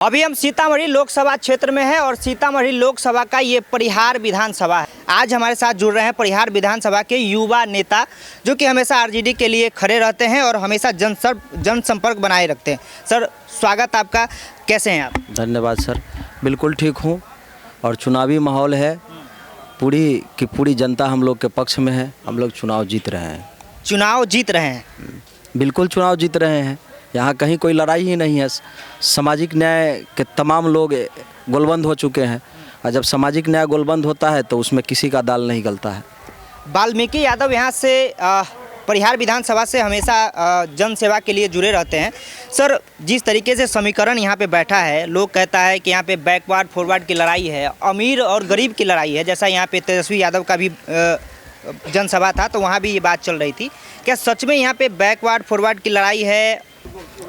अभी हम सीतामढ़ी लोकसभा क्षेत्र में हैं और सीतामढ़ी लोकसभा का ये परिहार विधानसभा है। आज हमारे साथ जुड़ रहे हैं परिहार विधानसभा के युवा नेता जो कि हमेशा आरजेडी के लिए खड़े रहते हैं और हमेशा जनसंपर्क बनाए रखते हैं। सर स्वागत आपका, कैसे हैं आप? धन्यवाद सर, बिल्कुल ठीक हूँ और चुनावी माहौल है, पूरी की पूरी जनता हम लोग के पक्ष में है। हम लोग चुनाव जीत रहे हैं। चुनाव जीत रहे हैं? बिल्कुल चुनाव जीत रहे हैं। यहाँ कहीं कोई लड़ाई ही नहीं है। सामाजिक न्याय के तमाम लोग गोलबंद हो चुके हैं और जब सामाजिक न्याय गोलबंद होता है तो उसमें किसी का दाल नहीं गलता है। वाल्मीकि यादव यहाँ से परिहार विधानसभा से हमेशा जन सेवा के लिए जुड़े रहते हैं। सर, जिस तरीके से समीकरण यहाँ पे बैठा है, लोग कहता है कि यहाँ पे बैकवर्ड फॉरवर्ड की लड़ाई है, अमीर और गरीब की लड़ाई है। जैसा यहाँ पे तेजस्वी यादव का भी जनसभा था तो वहाँ भी ये बात चल रही थी। क्या सच में यहाँ पे बैकवर्ड फॉरवर्ड की लड़ाई है?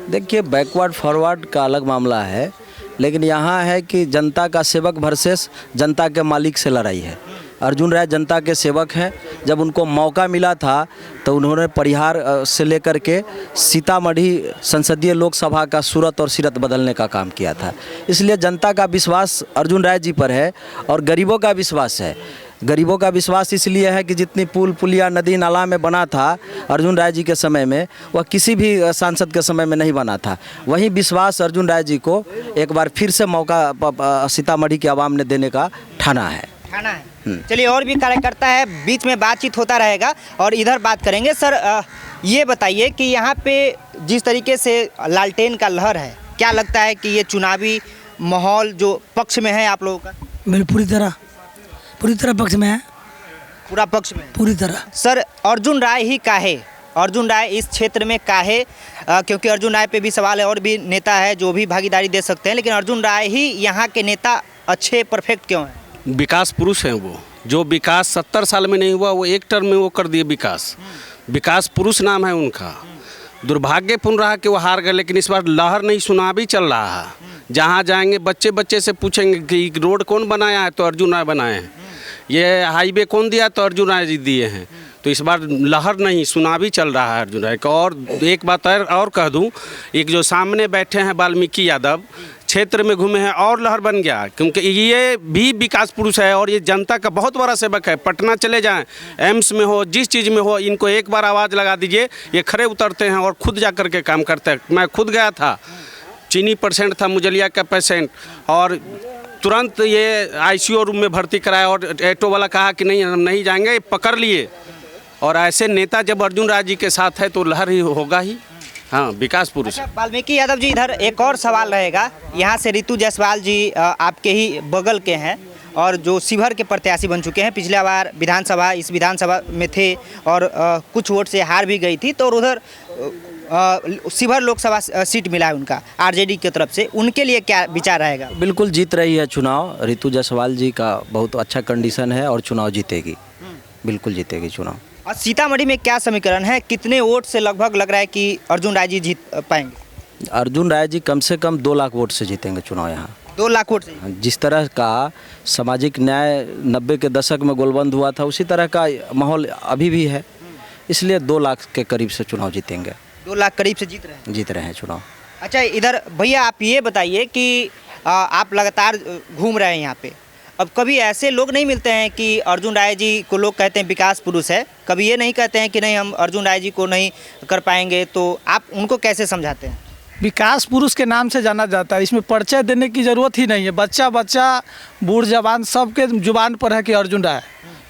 देखिए, बैकवर्ड फॉरवर्ड का अलग मामला है, लेकिन यहाँ है कि जनता का सेवक वर्सेस जनता के मालिक से लड़ाई है। अर्जुन राय जनता के सेवक हैं। जब उनको मौका मिला था तो उन्होंने परिहार से लेकर के सीतामढ़ी संसदीय लोकसभा का सूरत और सीरत बदलने का काम किया था। इसलिए जनता का विश्वास अर्जुन राय जी पर है और गरीबों का विश्वास है। गरीबों का विश्वास इसलिए है कि जितनी पुल पुलिया नदी नाला में बना था अर्जुन राय जी के समय में, वह किसी भी सांसद के समय में नहीं बना था। वही विश्वास अर्जुन राय जी को एक बार फिर से मौका सीतामढ़ी की आवाम ने देने का ठाना है। चलिए, और भी कार्यकर्ता है, बीच में बातचीत होता रहेगा और इधर बात करेंगे। सर, ये बताइए कि यहाँ पे जिस तरीके से लालटेन का लहर है, क्या लगता है कि ये चुनावी माहौल जो पक्ष में है आप लोगों का? मेरे पूरी तरह पक्ष में है। पूरा पक्ष में? पूरी तरह। सर, अर्जुन राय ही काहे? अर्जुन राय इस क्षेत्र में काहे? क्योंकि अर्जुन राय पे भी सवाल है, और भी नेता है जो भी भागीदारी दे सकते हैं, लेकिन अर्जुन राय ही यहाँ के नेता अच्छे परफेक्ट क्यों हैं? विकास पुरुष हैं वो। जो विकास 70 साल में नहीं हुआ वो एक टर्म में वो कर दिए। विकास पुरुष नाम है उनका। दुर्भाग्यपूर्ण रहा कि वो हार गए, लेकिन इस बार लहर नहीं सुना भी चल रहा है। जहाँ जाएंगे बच्चे से पूछेंगे कि रोड कौन बनाया है, तो अर्जुन राय बनाए हैं। ये हाईवे कौन दिया, तो अर्जुन राय जी दिए हैं। तो इस बार लहर नहीं सुना भी चल रहा है अर्जुन राय का। और एक बात और कह दूं, एक जो सामने बैठे हैं वाल्मीकि यादव, क्षेत्र में घूमे हैं और लहर बन गया, क्योंकि ये भी विकास पुरुष है और ये जनता का बहुत बड़ा सेवक है। पटना चले जाएं, एम्स में हो, जिस चीज़ में हो, इनको एक बार आवाज़ लगा दीजिए, ये खड़े उतरते हैं और खुद जा कर के काम करते हैं। मैं खुद गया था, चीनी पेशेंट था, मुजलिया का पेशेंट, और तुरंत ये आईसीयू रूम में भर्ती कराया और ऑटो वाला कहा कि नहीं, हम नहीं जाएंगे, पकड़ लिए। और ऐसे नेता जब अर्जुन राय जी के साथ है तो लहर ही होगा ही। हाँ, विकास पुरुष। अच्छा, वाल्मीकि यादव जी, इधर एक और सवाल रहेगा। यहाँ से रितु जायसवाल जी आपके ही बगल के हैं और जो शिवहर के प्रत्याशी बन चुके हैं। पिछला बार इस विधानसभा में थे और कुछ वोट से हार भी गई थी, तो उधर शिवहर लोकसभा सीट मिला है उनका आरजेडी की तरफ से। उनके लिए क्या विचार रहेगा? बिल्कुल जीत रही है चुनाव। रितु जायसवाल जी का बहुत अच्छा कंडीशन है और चुनाव जीतेगी, बिल्कुल जीतेगी चुनाव। और सीतामढ़ी में क्या समीकरण है, कितने वोट से लगभग लग रहा है कि अर्जुन राय जी जीत पाएंगे? अर्जुन राय जी कम से कम 2 लाख वोट से जीतेंगे चुनाव यहाँ। 2 लाख वोट से? जिस तरह का सामाजिक न्याय 90 के दशक में गोलबंद हुआ था, उसी तरह का माहौल अभी भी है, इसलिए 2 लाख के करीब से चुनाव जीतेंगे। 2 लाख करीब से जीत रहे हैं चुनाव। अच्छा, इधर भैया आप ये बताइए कि आप लगातार घूम रहे हैं यहाँ पे, अब कभी ऐसे लोग नहीं मिलते हैं कि अर्जुन राय जी को लोग कहते हैं विकास पुरुष है, कभी ये नहीं कहते हैं कि नहीं हम अर्जुन राय जी को नहीं कर पाएंगे, तो आप उनको कैसे समझाते हैं? विकास पुरुष के नाम से जाना जाता है, इसमें परिचय देने की ज़रूरत ही नहीं है। बच्चा बूढ़ जवान सबके जुबान पर है कि अर्जुन राय।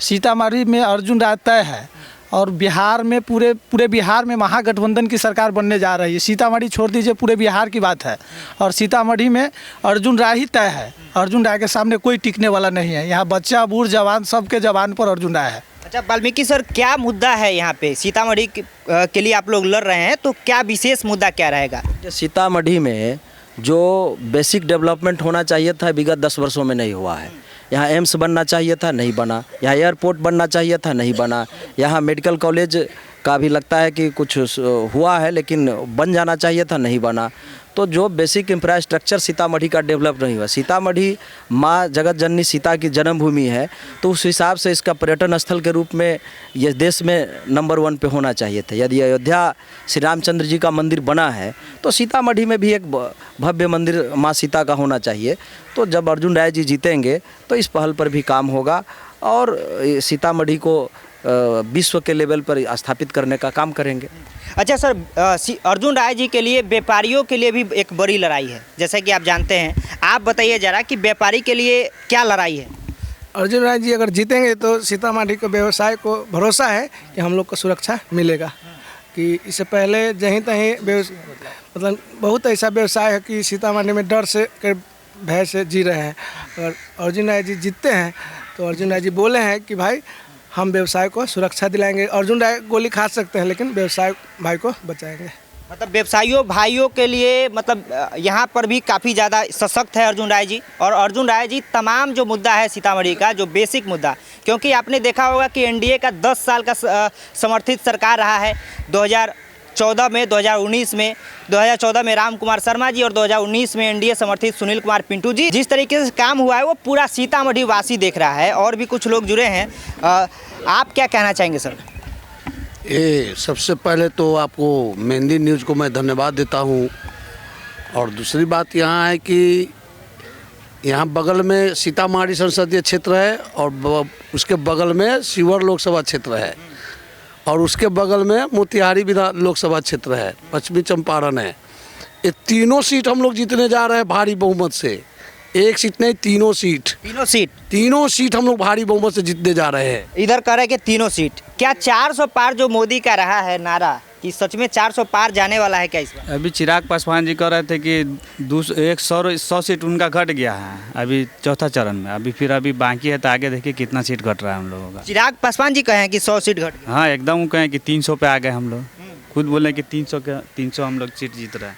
सीतामढ़ी में अर्जुन राय तय है और बिहार में पूरे बिहार में महागठबंधन की सरकार बनने जा रही है। सीतामढ़ी छोड़ दीजिए, पूरे बिहार की बात है और सीतामढ़ी में अर्जुन राय ही तय है। अर्जुन राय के सामने कोई टिकने वाला नहीं है। यहाँ बच्चा बूढ़ जवान सबके जवान पर अर्जुन राय है। अच्छा वाल्मीकि सर, क्या मुद्दा है यहाँ पे सीतामढ़ी के लिए आप लोग लड़ रहे हैं, तो क्या विशेष मुद्दा क्या रहेगा? सीतामढ़ी में जो बेसिक डेवलपमेंट होना चाहिए था विगत 10 वर्षों में नहीं हुआ है। यहाँ एम्स बनना चाहिए था, नहीं बना। यहाँ एयरपोर्ट बनना चाहिए था, नहीं बना। यहाँ मेडिकल कॉलेज का भी लगता है कि कुछ हुआ है, लेकिन बन जाना चाहिए था, नहीं बना। तो जो बेसिक इंफ्रास्ट्रक्चर सीतामढ़ी का डेवलप नहीं हुआ। सीतामढ़ी माँ जगत जननी सीता की जन्मभूमि है, तो उस हिसाब से इसका पर्यटन स्थल के रूप में ये देश में नंबर 1 पे होना चाहिए था। यदि अयोध्या श्री रामचंद्र जी का मंदिर बना है तो सीतामढ़ी में भी एक भव्य मंदिर माँ सीता का होना चाहिए। तो जब अर्जुन राय जी जीतेंगे तो इस पहल पर भी काम होगा और सीतामढ़ी को विश्व के लेवल पर स्थापित करने का काम करेंगे। अच्छा सर, अर्जुन राय जी के लिए व्यापारियों के लिए भी एक बड़ी लड़ाई है, जैसे कि आप जानते हैं। आप बताइए ज़रा कि व्यापारी के लिए क्या लड़ाई है? अर्जुन राय जी अगर जीतेंगे तो सीतामढ़ी को व्यवसाय को भरोसा है कि हम लोग को सुरक्षा मिलेगा। कि इससे पहले जहीं तहीं मतलब बहुत ऐसा व्यवसाय है कि सीतामढ़ी में डर से भय से जी रहे हैं। अगर अर्जुन राय जी जीतते हैं तो अर्जुन राय जी बोले हैं कि भाई हम व्यवसाय को सुरक्षा दिलाएंगे। अर्जुन राय गोली खा सकते हैं लेकिन व्यवसाय भाई को बचाएंगे। मतलब व्यवसायियों भाइयों के लिए मतलब यहाँ पर भी काफ़ी ज़्यादा सशक्त है अर्जुन राय जी। और अर्जुन राय जी तमाम जो मुद्दा है सीतामढ़ी का, जो बेसिक मुद्दा, क्योंकि आपने देखा होगा कि एनडीए का 10 साल का समर्थित सरकार रहा है। 2014 में, 2019 में, 2014 में राम कुमार शर्मा जी और 2019 में एनडीए समर्थित सुनील कुमार पिंटू जी। जिस तरीके से काम हुआ है वो पूरा सीतामढ़ी वासी देख रहा है। और भी कुछ लोग जुड़े हैं, आप क्या कहना चाहेंगे सर? ये सबसे पहले तो आपको मेहंदी न्यूज़ को मैं धन्यवाद देता हूँ। और दूसरी बात यहाँ है कि यहाँ बगल में सीतामढ़ी संसदीय क्षेत्र है और उसके बगल में शिवहर लोकसभा क्षेत्र है और उसके बगल में मोतिहारी विधान लोकसभा क्षेत्र है, पश्चिमी चंपारण है। ये तीनों सीट हम लोग जीतने जा रहे हैं भारी बहुमत से। एक सीट नहीं, तीनों सीट हम लोग भारी बहुमत से जीतने जा रहे हैं। इधर कह रहे हैं कि तीनों सीट। क्या 400 पार जो मोदी का रहा है नारा, कि सच में 400 पार जाने वाला है क्या इस बार? अभी चिराग पासवान जी कह रहे थे कि 100 सीट उनका घट गया है अभी चौथा चरण में। अभी बाकी है, तो आगे देखिए कितना सीट घट रहा है हम लोगों का। चिराग पासवान जी कहे कि 100 सीट घट गई। हाँ एकदम कहें कि 300 पे आ गए हम लोग। खुद बोले कि 300 हम लोग सीट जीत रहे हैं।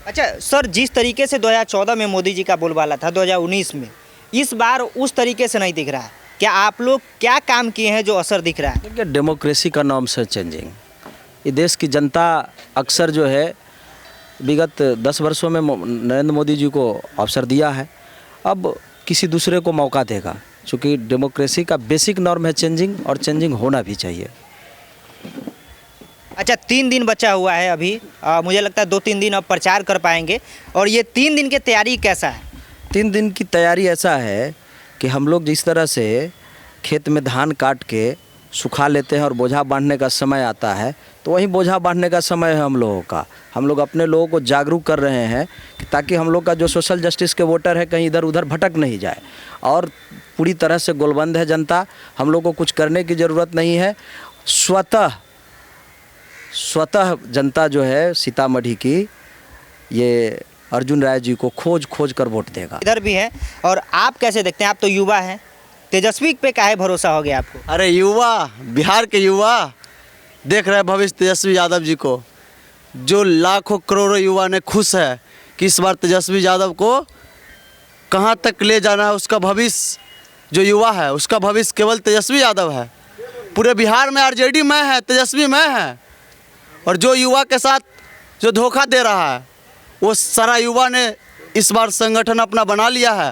अच्छा सर, जिस तरीके से 2014 में मोदी जी का बोलबाला था, 2019 में, इस बार उस तरीके से नहीं दिख रहा है। क्या आप लोग क्या काम किए हैं जो असर दिख रहा है? देखिए, डेमोक्रेसी का नाम से चेंजिंग, ये देश की जनता अक्सर जो है विगत 10 वर्षों में नरेंद्र मोदी जी को अवसर दिया है, अब किसी दूसरे को मौका देगा। क्योंकि डेमोक्रेसी का बेसिक नॉर्म है चेंजिंग, और चेंजिंग होना भी चाहिए। अच्छा, 3 दिन बचा हुआ है अभी। मुझे लगता है 2-3 दिन अब प्रचार कर पाएंगे। और ये 3 दिन की तैयारी कैसा है? 3 दिन की तैयारी ऐसा है कि हम लोग जिस तरह से खेत में धान काट के सुखा लेते हैं और बोझा बांधने का समय आता है, तो वही बोझा बांधने का समय है हम लोगों का। हम लोग अपने लोगों को जागरूक कर रहे हैं ताकि हम लोग का जो सोशल जस्टिस के वोटर है कहीं इधर उधर भटक नहीं जाए। और पूरी तरह से गोलबंद है जनता, हम लोग को कुछ करने की ज़रूरत नहीं है। स्वतः जनता जो है सीतामढ़ी की, ये अर्जुन राय जी को खोज कर वोट देगा। इधर भी है। और आप कैसे देखते हैं? आप तो युवा हैं, तेजस्वी पे काहे भरोसा हो गया आपको? अरे युवा, बिहार के युवा देख रहे हैं भविष्य तेजस्वी यादव जी को। जो लाखों करोड़ों युवा ने खुश है कि इस बार तेजस्वी यादव को कहां तक ले जाना है। उसका भविष्य जो युवा है, उसका भविष्य केवल तेजस्वी यादव है। पूरे बिहार में आरजेडी में है, तेजस्वी में है। और जो युवा के साथ जो धोखा दे रहा है, वो सारा युवा ने इस बार संगठन अपना बना लिया है।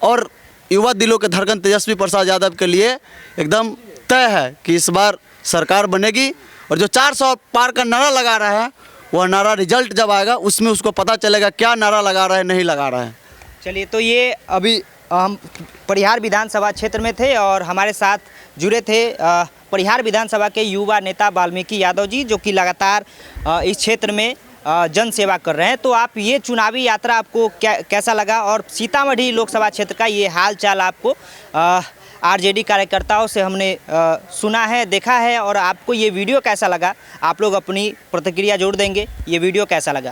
और युवा दिलों के धड़कन तेजस्वी प्रसाद यादव के लिए एकदम तय है कि इस बार सरकार बनेगी। और जो 400 पार का नारा लगा रहा है, वह नारा रिजल्ट जब आएगा उसमें उसको पता चलेगा क्या नारा लगा रहा है, नहीं लगा रहा है। चलिए, तो ये अभी हम परिहार विधानसभा क्षेत्र में थे और हमारे साथ जुड़े थे परिहार विधानसभा के युवा नेता वाल्मीकि यादव जी, जो कि लगातार इस क्षेत्र में जन सेवा कर रहे हैं। तो आप ये चुनावी यात्रा आपको कैसा लगा? और सीतामढ़ी लोकसभा क्षेत्र का ये हाल चाल आपको आरजेडी कार्यकर्ताओं से हमने सुना है, देखा है। और आपको ये वीडियो कैसा लगा? आप लोग अपनी प्रतिक्रिया जोड़ देंगे। ये वीडियो कैसा लगा?